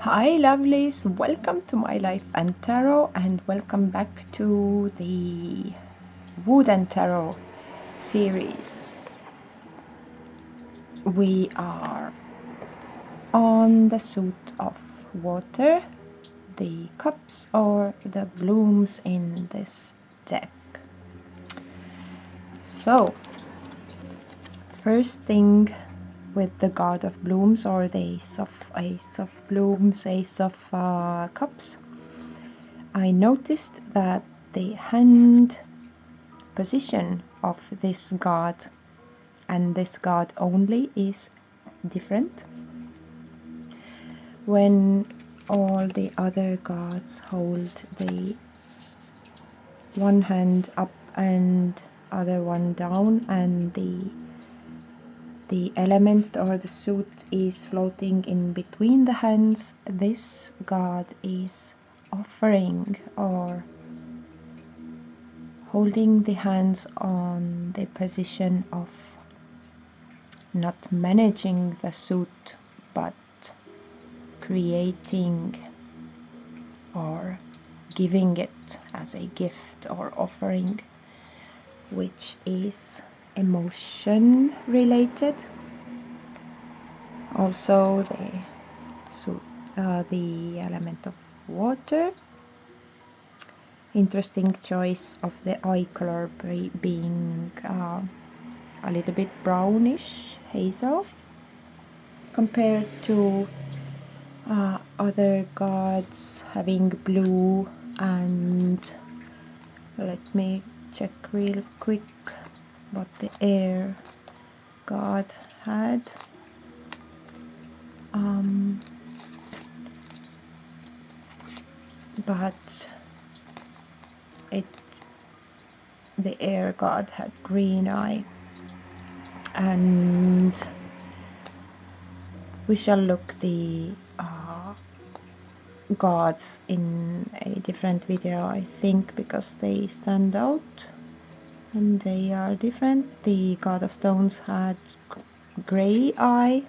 Hi lovelies, welcome to my life and tarot, and welcome back to the Wood and Tarot series. We are on the suit of water, the cups or the blooms in this deck. So first thing, with the God of Blooms or the Ace of Blooms, Ace of Cups, I noticed that the hand position of this god and this god only is different. When all the other gods hold the one hand up and other one down, and the element or the suit is floating in between the hands, this god is offering or holding the hands on the position of not managing the suit but creating or giving it as a gift or offering, which is emotion related. Also the element of water. Interesting choice of the eye color being a little bit brownish hazel compared to other gods having blue. And let me check real quick what the air god had. But the air god had green eye, and we shall look the gods in a different video, I think, because they stand out and they are different. The god of stones had gray eye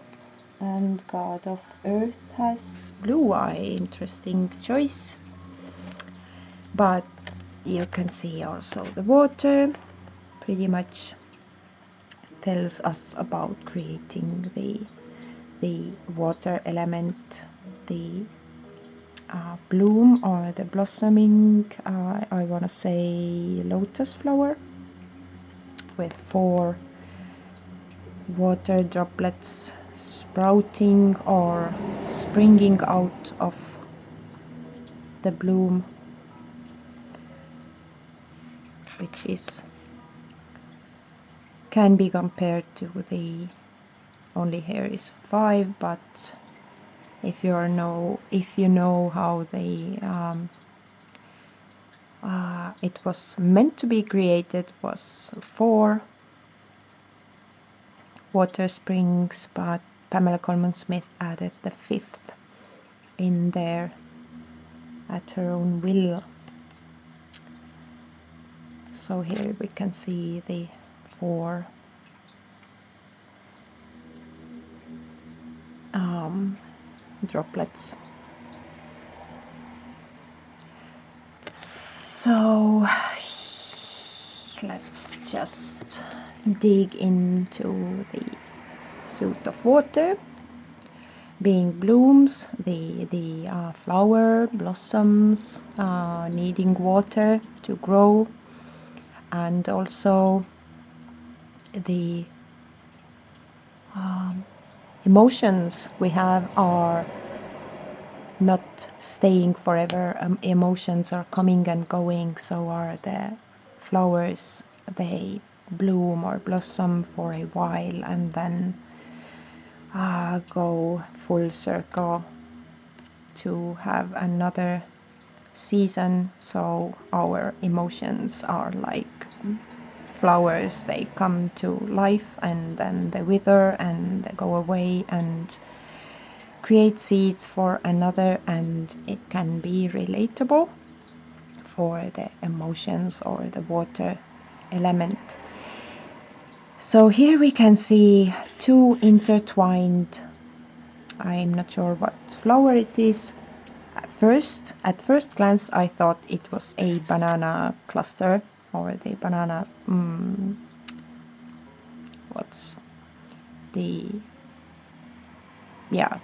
and god of earth has blue eye. Interesting choice. But you can see also the water pretty much tells us about creating the water element, the bloom or the blossoming, I want to say lotus flower with 4 water droplets sprouting or springing out of the bloom, which is can be compared to the only here is 5, but if you know how they it was meant to be created, was 4 water springs, but Pamela Coleman Smith added the 5th in there at her own will. So here we can see the 4 droplets. So let's just dig into the suit of water, being blooms, the flower blossoms needing water to grow, and also the emotions we have are not staying forever. Emotions are coming and going, so are the flowers. They bloom or blossom for a while and then go full circle to have another season. So our emotions are like flowers, they come to life and then they wither and they go away and create seeds for another, and it can be relatable for the emotions or the water element. So here we can see 2 intertwined I'm not sure what flower it is. At first glance, I thought it was a banana cluster, or the banana. What's the yeah,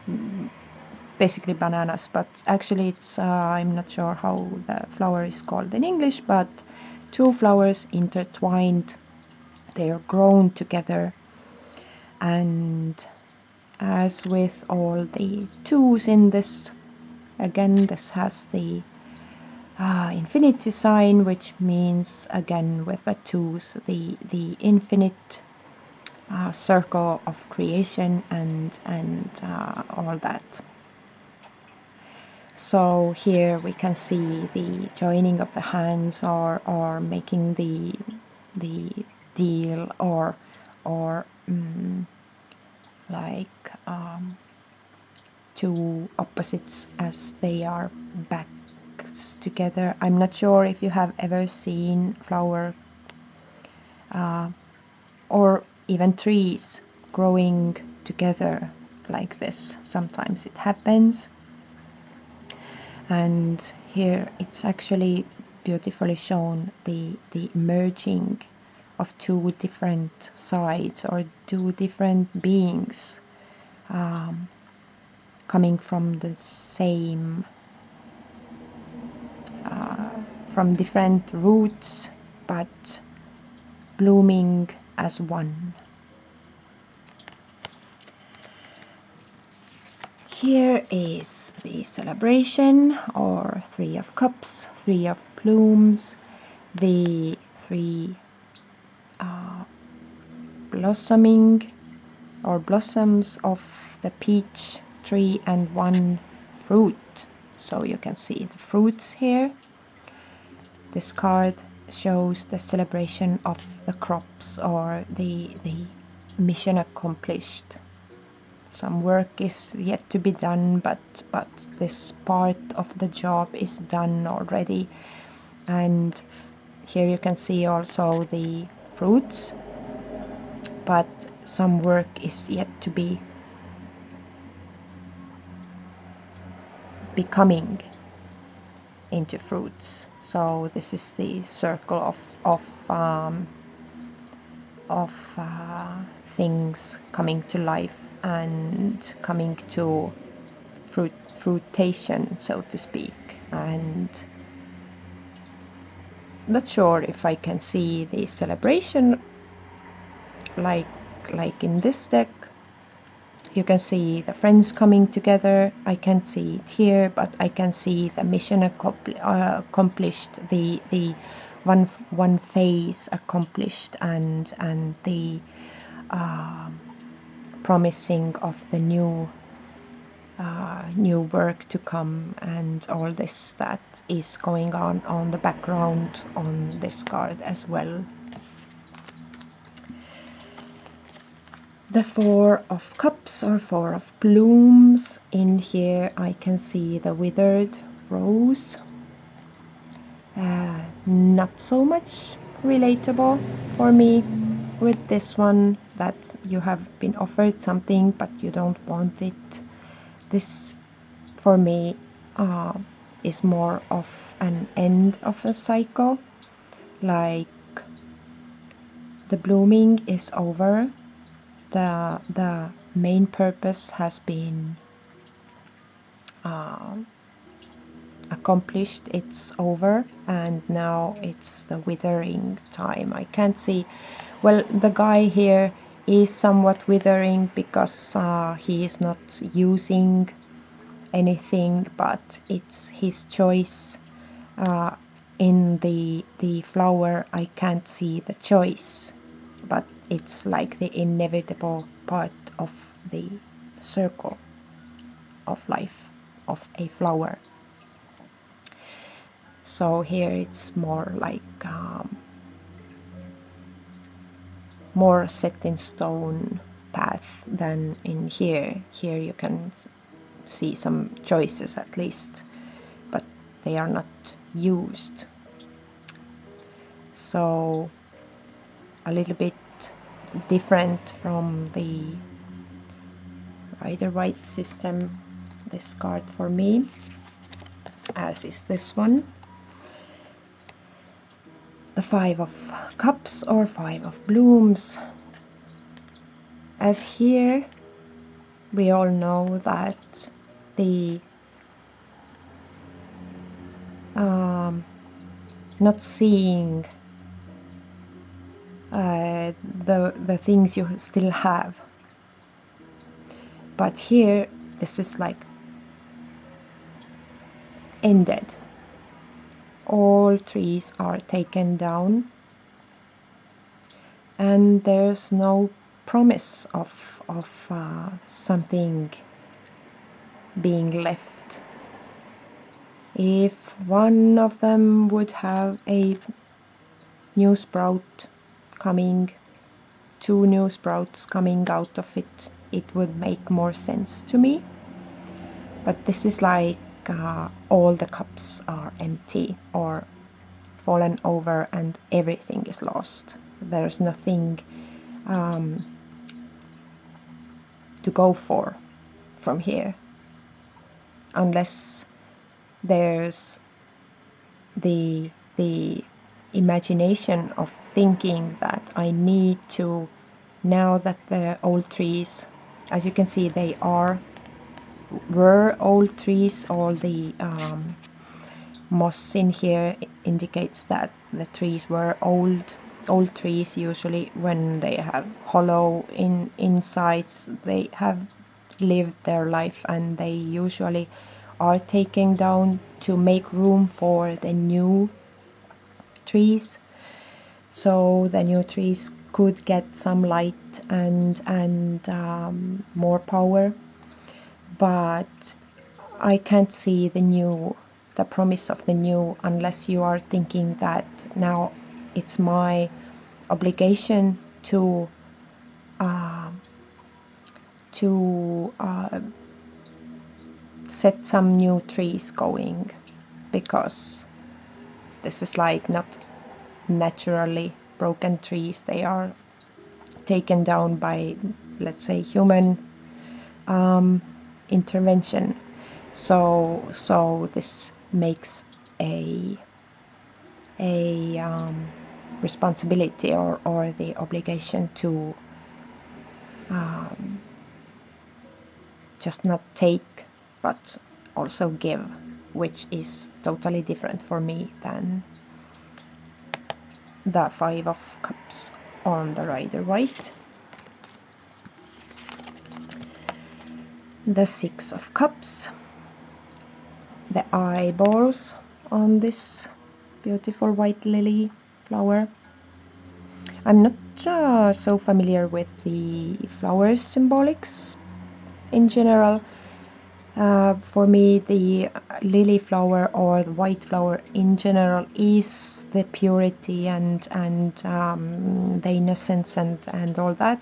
basically bananas, but actually it's I'm not sure how the flower is called in English, but two flowers intertwined, they are grown together, and as with all the twos in this, again this has the infinity sign, which means again with the twos the infinite circle of creation and all that. So here we can see the joining of the hands, or making the deal, or like two opposites as they are backs together. I'm not sure if you have ever seen flower or even trees growing together like this. Sometimes it happens. And here it's actually beautifully shown the merging of two different sides, or two different beings coming from the same from different roots, but blooming as one. Here is the celebration, or Three of Cups, Three of Plumes, the three blossoming or blossoms of the peach tree, and one fruit. So you can see the fruits here. This card shows the celebration of the crops, or the mission accomplished. Some work is yet to be done, but this part of the job is done already. And here you can see also the fruits, but some work is yet to be becoming into fruits. So this is the circle of things coming to life and coming to fruitation, so to speak. And not sure if I can see the celebration like in this deck. You can see the friends coming together. I can't see it here, but I can see the mission accomplished, the one phase accomplished, and the promising of the new work to come, and all this that is going on the background on this card as well. The Four of Cups, or Four of Blooms. In here I can see the withered rose. Not so much relatable for me with this one, that you have been offered something but you don't want it. This for me is more of an end of a cycle, like the blooming is over, the main purpose has been accomplished, it's over, and now it's the withering time. I can't see, well, the guy here is somewhat withering because he is not using anything, but it's his choice. In the flower I can't see the choice, but it's like the inevitable part of the circle of life of a flower. So here it's more like more set in stone path than in here. Here you can see some choices at least, but they are not used. So a little bit different from the Rider-Waite system, this card for me, as is this one. The Five of Cups or Five of Blooms. As here, we all know that the not seeing the things you still have. But here, this is like ended. All trees are taken down, and there's no promise of something being left. If one of them would have a new sprout coming, two new sprouts coming out of it, it would make more sense to me. But this is like all the cups are empty or fallen over and everything is lost. There's nothing to go for from here, unless there's the imagination of thinking that I need to, now that the old trees, as you can see, they were old trees. All the moss in here indicates that the trees were old trees. Usually when they have hollow insides, they have lived their life, and they usually are taken down to make room for the new trees, so the new trees could get some light and more power. But I can't see the promise of the new, unless you are thinking that now it's my obligation to set some new trees going, because this is like not naturally broken trees. They are taken down by, let's say, human intervention. So this makes a responsibility or the obligation to just not take but also give, which is totally different for me than the Five of Cups on the Rider-Waite. The Six of Cups, the eyeballs on this beautiful white lily flower. I'm not so familiar with the flower symbolics in general. For me, the lily flower or the white flower in general is the purity and the innocence and all that,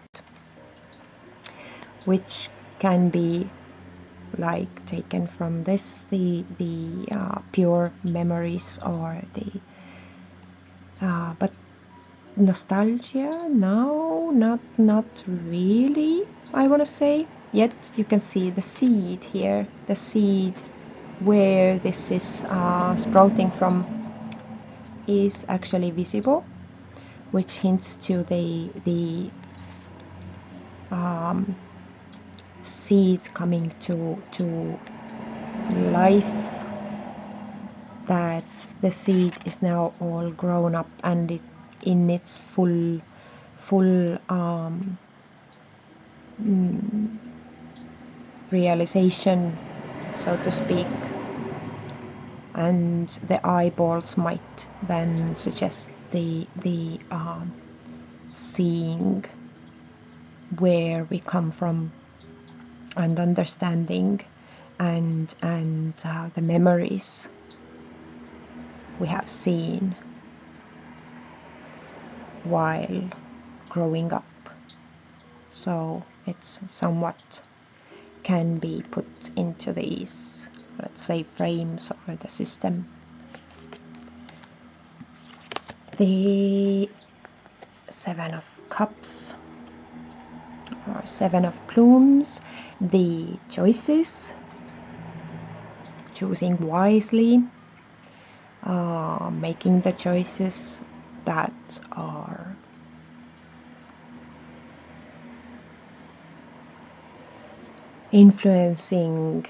which can be like taken from this, the pure memories, or the but nostalgia, no, not really, I want to say. Yet you can see the seed here, the seed where this is sprouting from is actually visible, which hints to the seed coming to life, that the seed is now all grown up and it in its full realization, so to speak. And the eyeballs might then suggest the seeing where we come from and understanding and the memories we have seen while growing up. So it's somewhat can be put into these, let's say, frames or the system. The Seven of Cups or Seven of Plumes. the choices, choosing wisely, making the choices that are influencing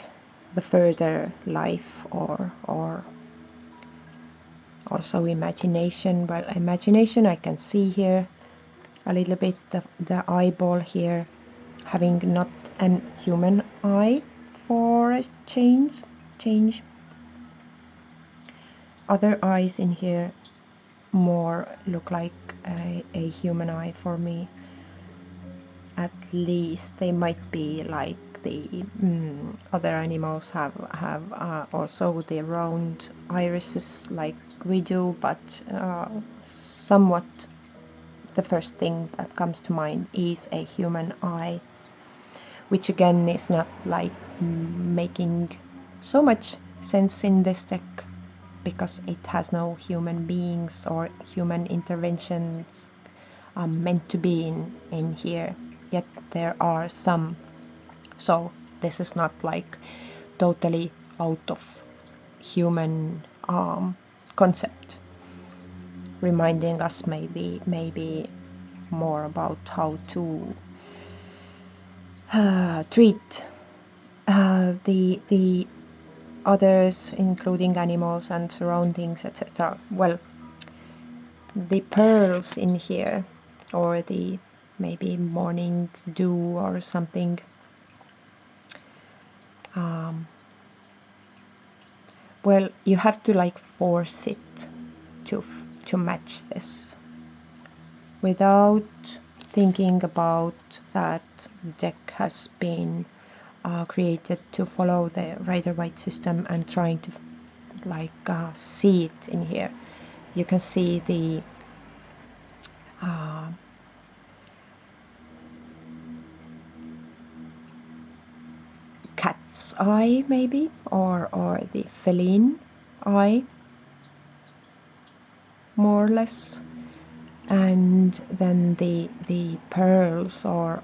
the further life, or also imagination. Well, imagination I can see here a little bit, the eyeball here having not an human eye for a change. Other eyes in here more look like a human eye for me. At least they might be like the other animals have also the round irises like we do, but somewhat the first thing that comes to mind is a human eye, which again is not like making so much sense in this deck because it has no human beings or human interventions meant to be in here, yet there are some. So this is not like totally out of human concept, reminding us maybe more about how to treat the others, including animals and surroundings, etc. Well, the pearls in here, or the maybe morning dew or something, well, you have to like force it to match this without thinking about that the deck has been created to follow the Rider-Waite system and trying to like see it in here. You can see the cat's eye maybe, or the feline eye, more or less, and then the pearls or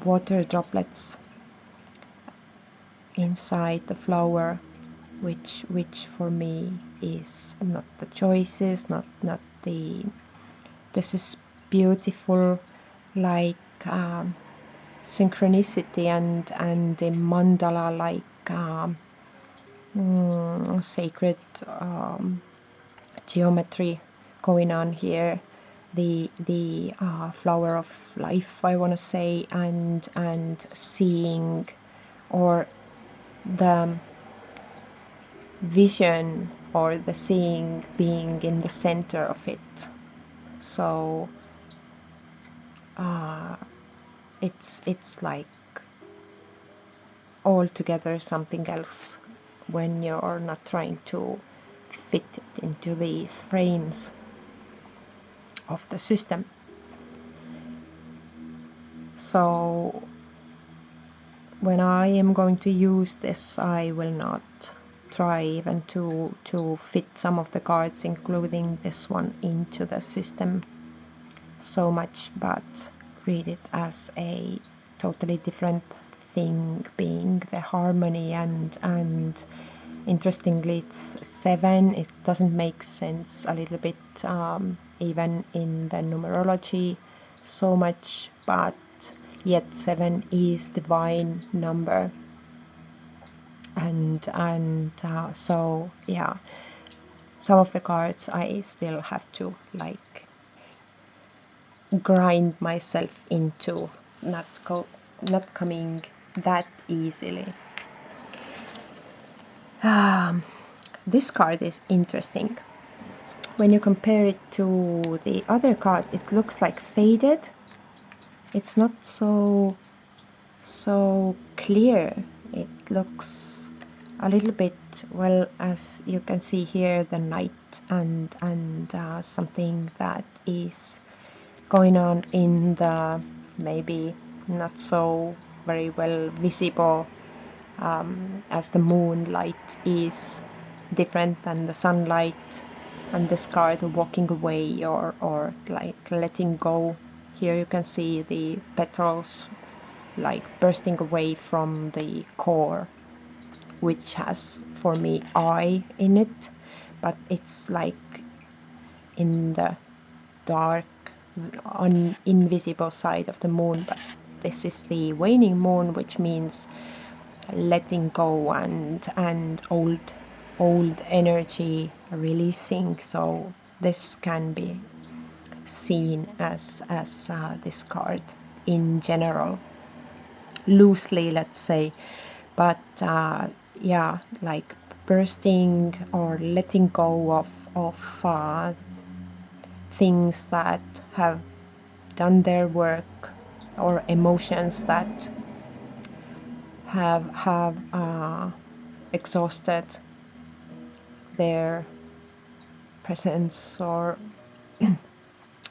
water droplets inside the flower, which for me is not the choices, not the, this is beautiful, like synchronicity and the mandala like sacred geometry going on here, the flower of life, I want to say, and seeing, or the vision or the seeing being in the center of it. So it's like altogether something else when you're not trying to fit it into these frames of the system. So when I am going to use this, I will not try even to fit some of the cards, including this one, into the system so much, but read it as a totally different thing, being the harmony, and interestingly it's 7. It doesn't make sense a little bit even in the numerology so much, but yet 7 is divine number, and so yeah, some of the cards I still have to like grind myself into, not coming that easily. This card is interesting. When you compare it to the other card, it looks like faded. It's not so clear. It looks a little bit, well, as you can see here, the night and something that is going on in the maybe not so very well visible, as the moonlight is different than the sunlight, and this card walking away or like letting go. Here you can see the petals like bursting away from the core, which has for me I in it, but it's like in the dark, invisible side of the moon. But this is the waning moon, which means letting go and old energy releasing. So this can be seen as this card in general, loosely, let's say. But yeah, like bursting or letting go of things that have done their work, or emotions that have exhausted their presence, or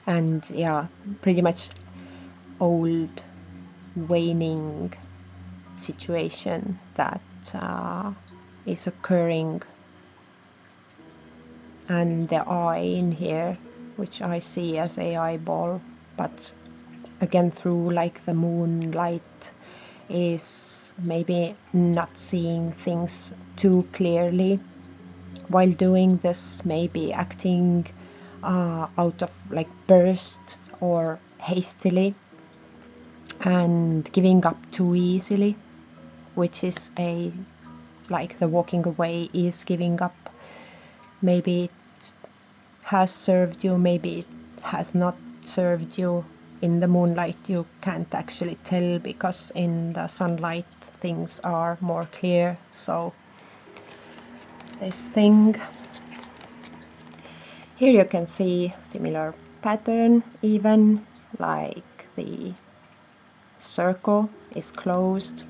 and yeah, pretty much old waning situation that is occurring. And the eye in here, which I see as a eyeball, but again through like the moonlight, is maybe not seeing things too clearly while doing this, maybe acting out of like burst or hastily, and giving up too easily, which is a like the walking away is giving up. Maybe it has served you, maybe it has not served you. In the moonlight you can't actually tell, because in the sunlight things are more clear. So this thing here, you can see similar pattern, even like the circle is closed,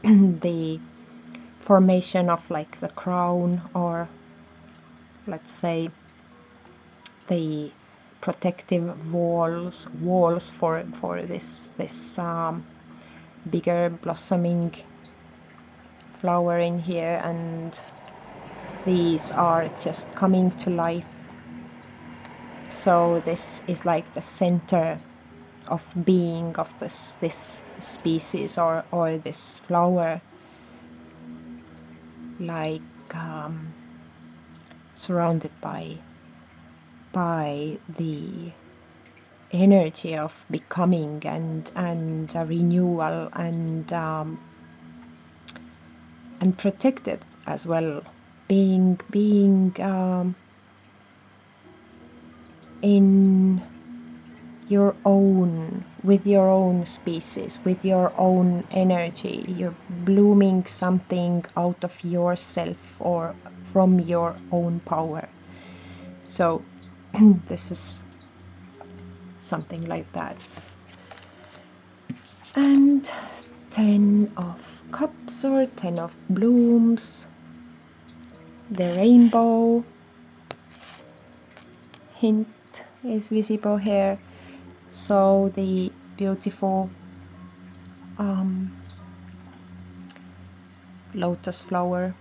the formation of like the crown, or let's say the protective walls for this bigger blossoming flower in here, and these are just coming to life. So this is like the center of being of this species, or this flower, like surrounded by the energy of becoming and a renewal, and protected as well, being in your own, with your own species, with your own energy. You're blooming something out of yourself, or from your own power. So this is something like that. And 10 of cups, or 10 of blooms, the rainbow hint is visible here. So the beautiful lotus flower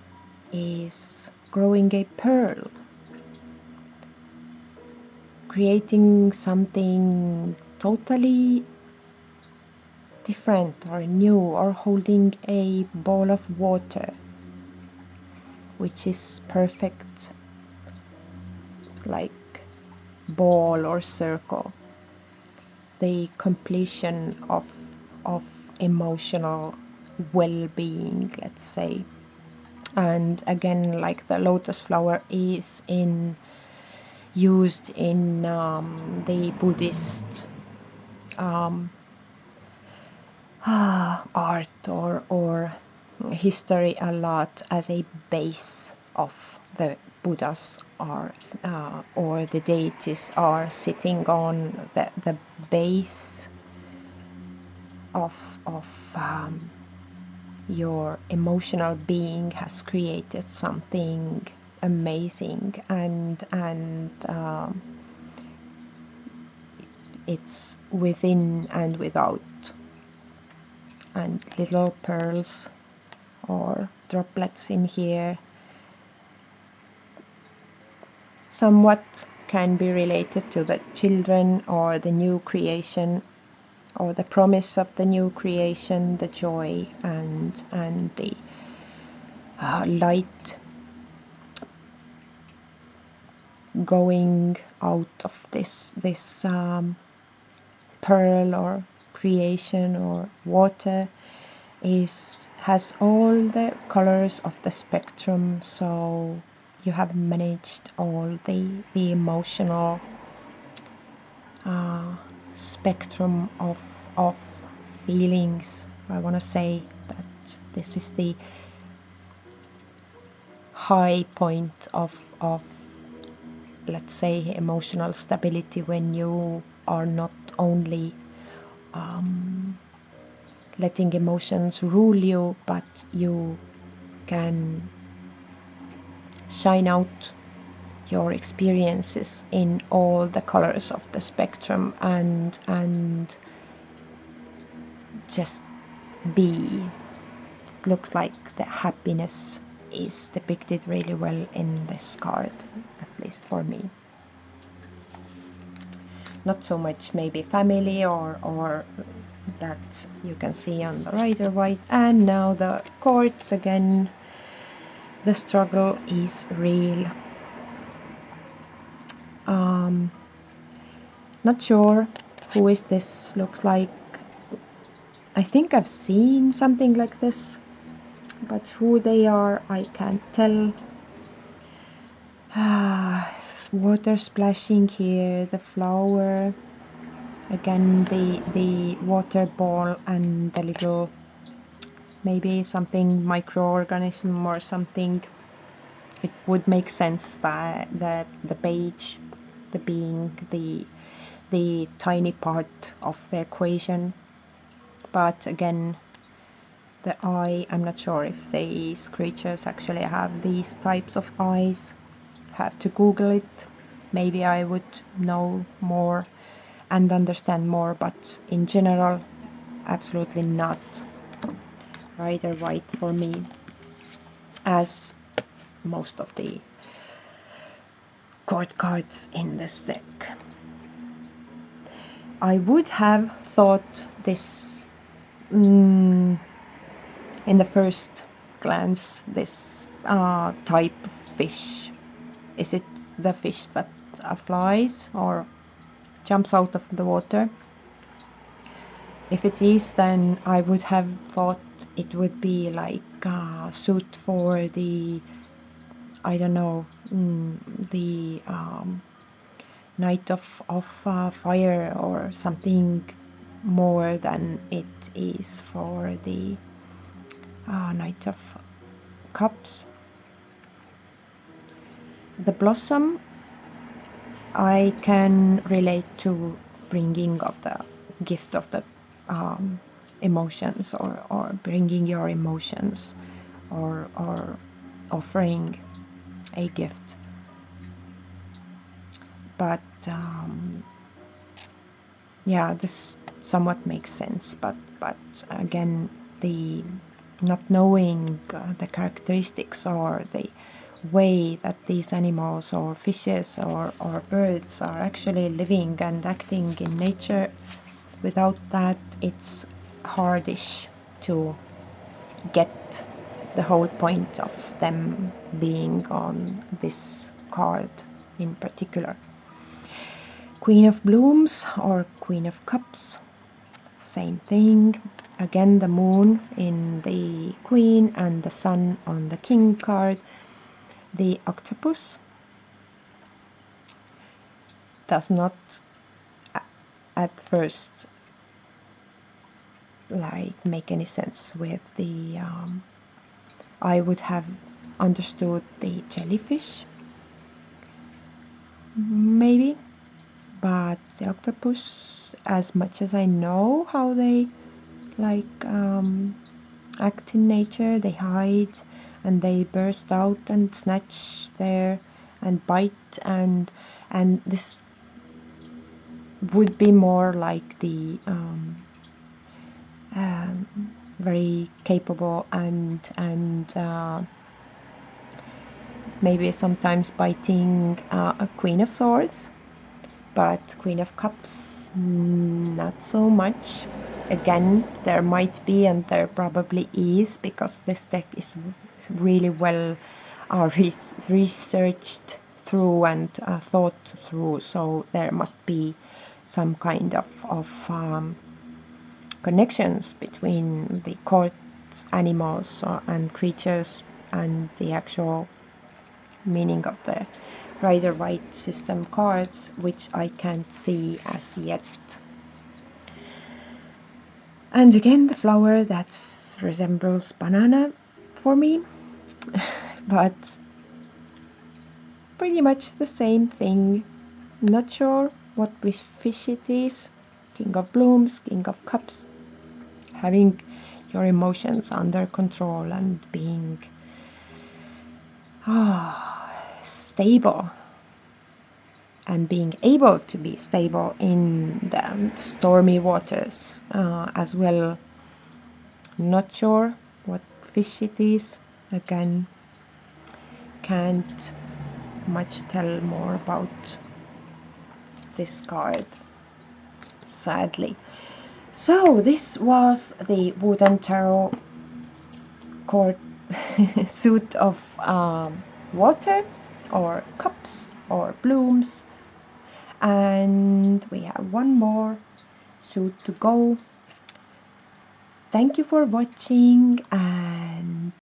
is growing a pearl, creating something totally different or new, or holding a ball of water, which is perfect, like ball or circle, the completion of emotional well-being, let's say. And again, like the lotus flower is used in the Buddhist art or history a lot, as a base of the Buddha's art, or the deities are sitting on the base of your emotional being, has created something amazing, and it's within and without. And little pearls or droplets in here somewhat can be related to the children or the new creation or the promise of the new creation, the joy and the light going out of this pearl or creation or water has all the colors of the spectrum. So you have managed all the emotional spectrum of feelings. I want to say that this is the high point of let's say emotional stability, when you are not only letting emotions rule you, but you can shine out your experiences in all the colors of the spectrum and just be. It looks like the happiness is depicted really well in this card, at least for me. Not so much maybe family or that you can see on the Rider-Waite. And now the courts again. The struggle is real. Not sure who is this. Looks like, I think I've seen something like this, but who they are I can't tell. Water splashing here, the flower, again the water ball and the little, maybe something microorganism or something. It would make sense that the page, the being the tiny part of the equation, but again the eye, I'm not sure if these creatures actually have these types of eyes. Have to Google it. Maybe I would know more and understand more, but in general absolutely not Rider-Waite for me, as most of the court cards in this deck. I would have thought this in the first glance, this type of fish. Is it the fish that flies or jumps out of the water? If it is, then I would have thought it would be like a suit for the, I don't know, the Night of Fire or something, more than it is for the Knight of Cups. The blossom I can relate to bringing of the gift of the emotions, or bringing your emotions, or offering a gift. But yeah, this somewhat makes sense, but again, the not knowing the characteristics or the way that these animals or fishes or birds are actually living and acting in nature, without that it's hardish to get the whole point of them being on this card in particular. Queen of Blooms or Queen of Cups, same thing. Again, the moon in the Queen and the sun on the King card. The octopus does not at first like make any sense with the I would have understood the jellyfish maybe, but the octopus, as much as I know how they like act in nature, they hide and they burst out and snatch there and bite, and this would be more like the very capable and maybe sometimes biting a Queen of Swords, but Queen of Cups Not so much. Again, there might be, and there probably is, because this deck is really well researched through and thought through, so there must be some kind of connections between the court animals and creatures and the actual meaning of the Rider-Waite system cards, which I can't see as yet. And again, the flower that resembles banana for me, but pretty much the same thing. Not sure what fish it is. King of Blooms, King of Cups. Having your emotions under control and being stable, and being able to be stable in the stormy waters as well. Not sure what fish it is. Again, can't much tell more about this card, sadly. So this was the wooden tarot card suit of water or cups or blooms, and we have one more suit to go. Thank you for watching, and